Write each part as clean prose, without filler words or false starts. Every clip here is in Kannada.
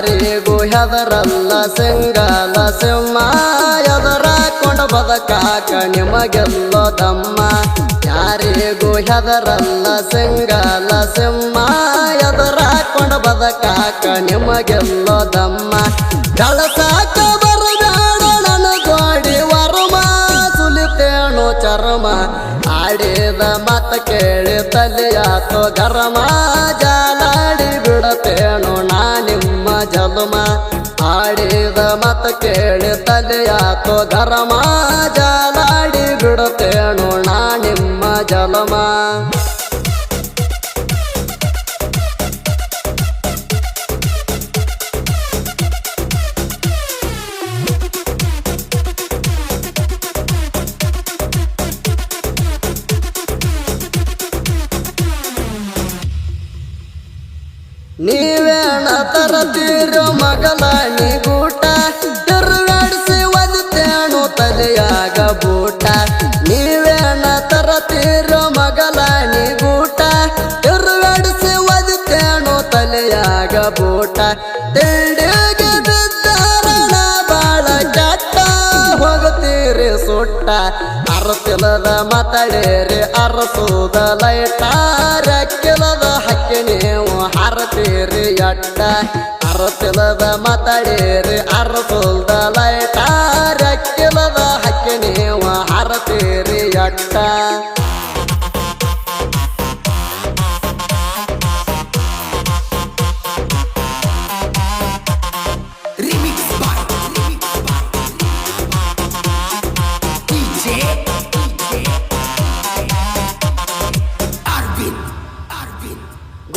ಯಾರಿಗೂ ಹೆದರಲ್ಲ ಸಿಂಗಲ ಸಿಂಹ ಎದರಾಕೊಂಡ ಬದಕಾಕ ನಿಮಗೆಲ್ಲೋ ದಮ್ಮ ಯಾರಿಗೂ ಹೆದರಲ್ಲ ಸಿಂಗಲ ಸಿಂಹ ಎದರಾಕೊಂಡ ಬದಕಾಕ ನಿಮಗೆಲ್ಲೋ ದಮ್ಮ ಕಳಸಾಕ ಬರಬೇಡ ನನ್ನ ಗೋಡಿ ವರ್ಮ ಸುಲಿತೇಣು ಚರ್ಮ ಆಡಿದ ಮತ ಕೇಳಿ ತಲೆಯಾತೋ ಗರಮ ಜಾಲಾಡಿ ಬಿಡತೇಣು ನಾ ನಿಮ್ಮ ಜಲಮ ಆಡಿದ ಮತ ಕೇಳಿ ತಲೆಯಾತೋ ಗರಮ ಜಾಲಾಡಿ ಬಿಡತೇಣು ನಾ ನಿಮ್ಮ ಜಲಮ ನೀವೇಣ ತರತೀರೋ ಮಗಲ ನೀಗೂಟ ತಿರುಗಾಡಿಸಿ ಒದಿತೇಣು ತಲೆಯಾಗ ಬೂಟ ನೀವೇಣ ತರತೀರೋ ಮಗಲ ನೀಗೂಟ ತಿರುಗಾಡಿಸಿ ಒದಿತೇಣು ತಲೆಯಾಗ ಬೂಟ ತಿಂಡಿಗೆ ಬಿದ್ದಾರಣ ಬಾಳ ಕೆಟ್ಟ ಹೋಗುತ್ತೀರಿ ಸುಟ್ಟ ಅರತಿಲದ ಮಾತಾಡೇರಿ ಅರಸುದ ಲೈಟ ರೆಕ್ಕಿಲದ ಹಕ್ಕಿ ನೀವು ಹಾರತೀರಿ ಅಟ್ಟ ಅರತಿಲದ ಮಾತಾಡೇರಿ ಅರಸುದ ಲೈಟ ರೆಕ್ಕಿಲದ ಹಕ್ಕಿ ನೀವು ಹಾರತೀರಿ ಅಟ್ಟ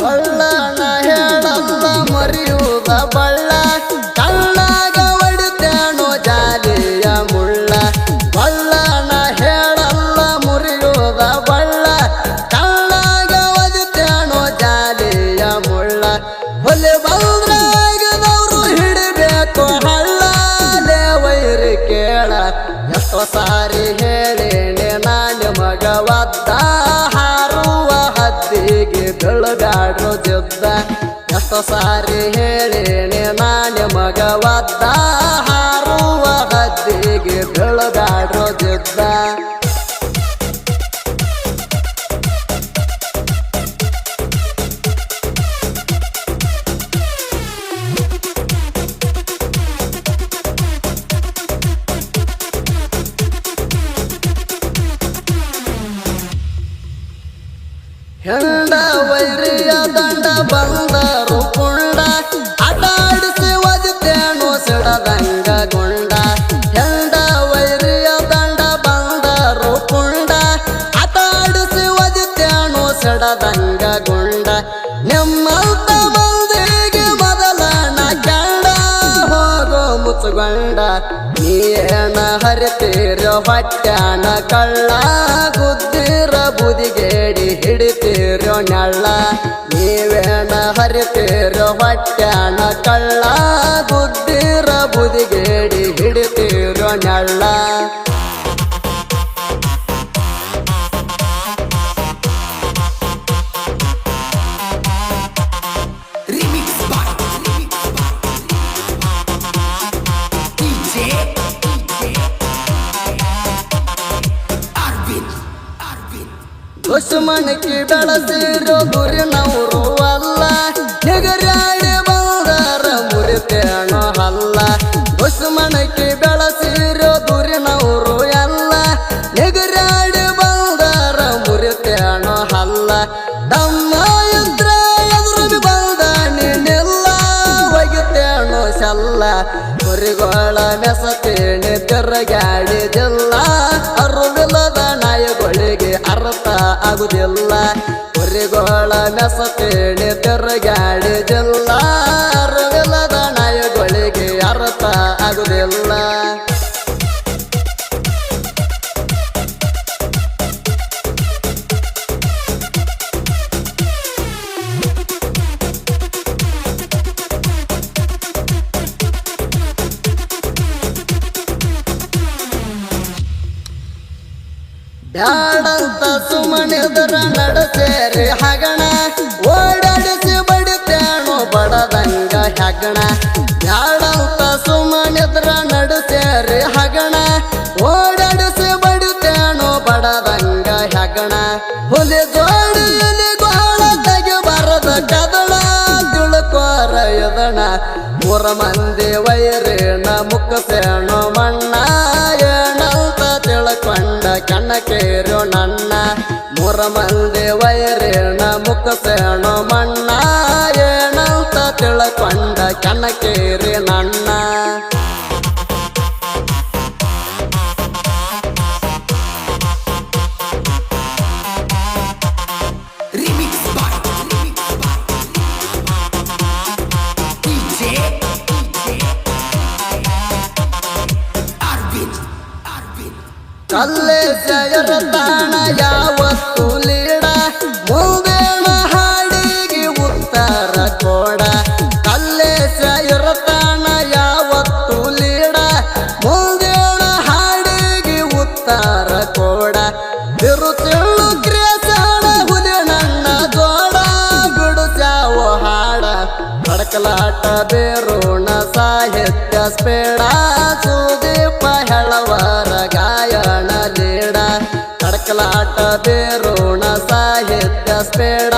ಬಳ್ಳನ ಹೇಳಲ್ಲ ಮರಿಯುವುದ ಬಳ್ಳ ಕಳ್ಳಾಗ ಹೊಡಿತೇಣು ಜಾಲಿಯ ಮುಳ್ಳ ಬಳ್ಳನ ಹೇಳಲ್ಲ ಮುರಿಯುವುದ ಬಳ್ಳ ಕಳ್ಳಾಗ ಒದಿತೇಣು ಜಾಲಿಯ ಮುಳ್ಳ ಹೊಲಿ ಬಂದ್ರಾಗದವರು ಹಿಡಿಬೇಕು ಹಳ್ಳ ವೈರಿ ಕೇಳ ಎಷ್ಟೋ ಸಾರಿ ಹೇಳೇನೆ ನಾನು ಮಗ ಒದ್ದ ಹಾರುವ ಹದ್ದಿಗೆ ಬೆಳಗಾಡ್ರು ಜುದ್ದ ಎಷ್ಟೋ ಸಾರಿ ಹೇಳೇನೆ ನಾನು ಮಗ ಒದ್ದ ಹಾರುವ ಹದ್ದಿಗೆ ಬೆಳಗಾಡ್ರು ಜುದ್ದ ಹೆಂಡ ವೈರಿಯ ದಂಡ ಬಂದರು ಕುಂಡ ಅಡ್ಡಾಡಿಸಿ ಒದಿತೇಣು ಸಿಡದಂಗ ಗುಂಡ ಹೆಂಡ ವೈರಿಯ ದಂಡ ಬಂದರು ಕುಂಡ ಅಡ್ಡಾಡಿಸಿ ಒದಿತೇಣು ಸಿಡದಂಗ ಗುಂಡ ನಿಮ್ಮಂತ ಮಂದಿಗೆ ಮೊದಲನ ಕಂಡ ಹೋಗೋ ಮುಚ್ಚುಗೊಂಡ ನೀನ ಹರಿತೀರ ಹೊಟ್ಯಾನ ಕಳ್ಳ ಗುದ್ದಿರ ಬುದಿಗೇಡಿ ಹಿಡಿತೀರೋ ನೆಳ್ಳ ನೀವೇನ ಹರಿತೀರೋ ಹೊಟ್ಯಾನ ಕಳ್ಳ ಗುದ್ದಿರ ಬುದಿಗೇಡಿ ಹಿಡಿತೀರೋ ನೆಳ್ಳ ದುಶ್ಮನಕ್ಕೆ ಬೆಳೆಸಿರೋ ಗುರಿನವರು ಅಲ್ಲ ನಿಗರಾಡಿ ಬಂದರ ಮುರಿತೇಣೋ ಅಲ್ಲ ದುಶ್ಮನಕ್ಕೆ ಬೆಳೆಸಿರೋ ಗುರಿನವರು ಎಲ್ಲ ನಿಗರಾಡಿ ಬಂದರ ಮುರಿತೇಣೋ ಅಲ್ಲ ನಮ್ಮ ಯಂತ್ರ ಎದುರು ಬಂದ ನೀನೆಲ್ಲ ಒಗಿತೇಣೋ ಸಲ್ಲ ಕುರಿಗೋಳ ಮೆಸತೇಣಿ ತಿರುಗಾಡಿದಿಲ್ಲ ಅರುವಿಲ್ಲದ ನಾಯಿಗಳಿಗೆ ಅರ್ಥ ಆಗುದಿಲ್ಲ ಕುರಿಗೋಳ ಮೆಸತೇಣಿ ತಿರುಗಾಡಿದಿಲ್ಲ ಅರುವಿಲ್ಲದ ನಾಯಿಗಳಿಗೆ ಅರ್ಥ ಆಗುದಿಲ್ಲ ಬ್ಯಾಡಂತ ಸುಮನೆದರ ನಡೆಸೇರಿ ಹಗಣ ಓಡಾಡಿಸಿ ಬಡಿತೇಣು ಬಡದಂಗ ಹಗಣ ಬ್ಯಾಡಂತ ಸುಮ್ಮನಿದ್ರ ನಡುಸೇರಿ ಹಗಣ ಓಡಾಡಿಸಿ ಬಡಿತೇಣೋ ಬಡದಂಗ ಹೆಗಣ ಹುಲಿ ಜೋಡಿಯಲ್ಲಿ ಗೋಳ ತೆಗಿ ಬರದ ಕದಳ ತಿಳ್ಕೋರ ಎದಣ ಮೂರ ಮಂದಿ ವೈರೇಣ ಮುಕ್ಕಸೇಣೋ ಮಣ್ಣ ಏನಂತ ತಿಳ್ಕೊಂಡ ಕಣ್ಣಕೇರು ನನ್ನ ಮೂರ ಮಂದಿ ವೈರೇಣ ಮುಕ್ಕಸೇಣೋ ಮಣ್ಣ ಏನಂತ ತಿಳ್ಕೊಂಡ ಕಣ್ಣಕೇರಿ ನನ್ನ ಕಲ್ಲೇಶ ಇರತಾಣ ಯಾವತ್ತು ಲೀಡ ಮುಂದೇಣ ಹಾಡಿಗೆ ಉತ್ತರ ಕೋಡ ಕಲ್ಲೇಶ ಇರತಾಣ ಯಾವತ್ತು ಲೀಡ ಮುಂದೇಣ ಹಾಡಿಗೆ ಉತ್ತರ ಕೋಡ ಬಿರುತಿಳ್ಳು ಕ್ರೇಸಣ ಹುಲಿ ನನ್ನ ಜೋಡ ಬಿಡುಸಾವು ಹಾಡ ಕಡಕಲಾಟ ಬೇರೋಣ ಸಾಹಿತ್ಯ ಸ್ಪೇಡ ಸುದೀಪ ಹೆಳವರ ಗಾಯನ ಲೀಡ ಕಡಕಲಾಟ ಬೇರೋಣ ಸಾಹಿತ್ಯ ಸ್ಪೇಡ